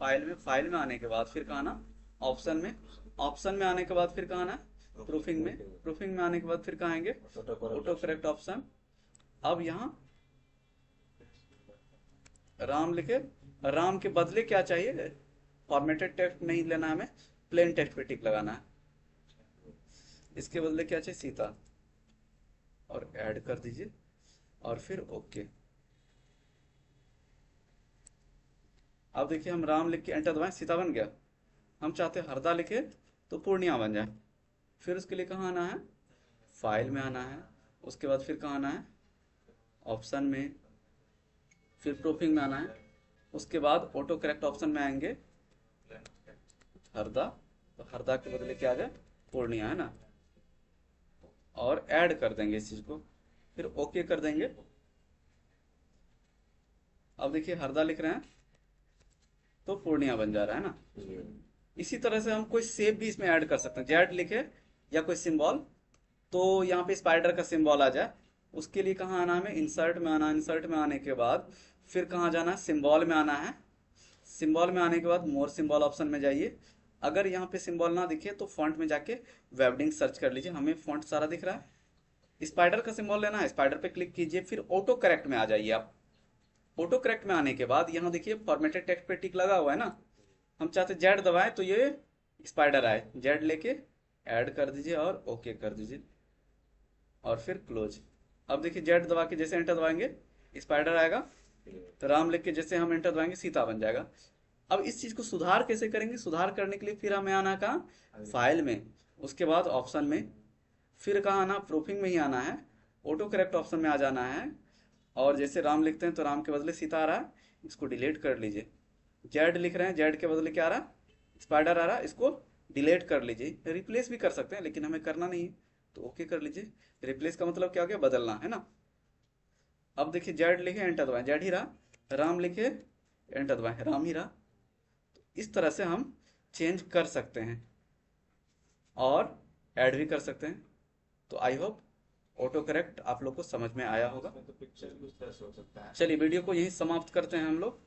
File में आने के बाद फिर कहाँ आना, ऑप्शन में। ऑप्शन में आने के बाद फिर कहाँ आना, प्रूफिंग में। प्रूफिंग में आने के बाद फिर कहाँ आएंगे, ऑटो करेक्ट ऑप्शन। अब यहाँ राम लिखे, राम के बदले क्या चाहिए, फॉर्मेटेड टेक्स्ट नहीं लेना हमें, प्लेन टेक्स्ट पे टिक लगाना है। इसके बदले क्या चाहिए, सीता, और ऐड कर दीजिए और फिर ओके। अब देखिए हम राम लिख के एंटर दबाएं, सीता बन गया। हम चाहते हैं हरदा लिखे तो पूर्णिया बन जाए। फिर उसके लिए कहाँ आना है, फाइल में आना है। उसके बाद फिर कहाँ आना है, ऑप्शन में। फिर प्रूफिंग में आना है। उसके बाद ऑटो करेक्ट ऑप्शन में आएंगे, हरदा। तो हरदा के बदले क्या आ जाए, पूर्णिया, है ना। और ऐड कर देंगे इस चीज को, फिर ओके कर देंगे। अब देखिए हरदा लिख रहे हैं तो पूर्णिया बन जा रहा है ना। इसी तरह से हम कोई शेप भी इसमें ऐड कर सकते हैं, जेड लिखे या कोई सिंबल, तो यहाँ पे स्पाइडर का सिंबल आ जाए। उसके लिए कहाँ आना है, हमें इंसर्ट में आना है। इंसर्ट में आने के बाद फिर कहाँ जाना है, सिंबल में आना है। सिंबल में आने के बाद मोर सिंबल ऑप्शन में जाइए। अगर यहाँ पे सिंबल ना दिखे तो फॉन्ट में जाके वेबडिंग सर्च कर लीजिए, हमें फॉन्ट सारा दिख रहा है। स्पाइडर का सिंबल लेना है, स्पाइडर पे क्लिक कीजिए, फिर ऑटो करेक्ट में आ जाइए आप। ऑटो करेक्ट में आने के बाद यहाँ देखिए फॉर्मेटेड टेक्स्ट पे टिक लगा हुआ है ना। हम चाहते जेड दबाएं तो ये स्पाइडर आए, जेड लेके ऐड कर दीजिए और ओके कर दीजिए और फिर क्लोज। अब देखिए जेड दबा के जैसे एंटर दबाएंगे स्पाइडर आएगा, तो राम लिख के जैसे हम एंटर दबाएंगे सीता बन जाएगा। अब इस चीज को सुधार कैसे करेंगे, सुधार करने के लिए फिर हमें आना कहाँ, फाइल में। उसके बाद ऑप्शन में, फिर कहाँ आना, प्रूफिंग में ही आना है। ऑटो करेक्ट ऑप्शन में आ जाना है। और जैसे राम लिखते हैं तो राम के बदले सीता आ रहा है, इसको डिलीट कर लीजिए। जेड लिख रहे हैं, जेड के बदले क्या आ रहा है, स्पाइडर आ रहा है, इसको डिलीट कर लीजिए। रिप्लेस भी कर सकते हैं लेकिन हमें करना नहीं है, तो ओके कर लीजिए। रिप्लेस का मतलब क्या हो गया, बदलना, है ना। अब देखिए जेड लिखे एंटर दबाएं, जेड ही रहा। राम लिखे एंटर दबाएं, राम ही रहा। इस तरह से हम चेंज कर सकते हैं और ऐड भी कर सकते हैं। तो आई होप ऑटो करेक्ट आप लोग को समझ में आया होगा। इसमें तो पिक्चर भी उस तरह से हो सकता है। चलिए वीडियो को यहीं समाप्त करते हैं हम लोग।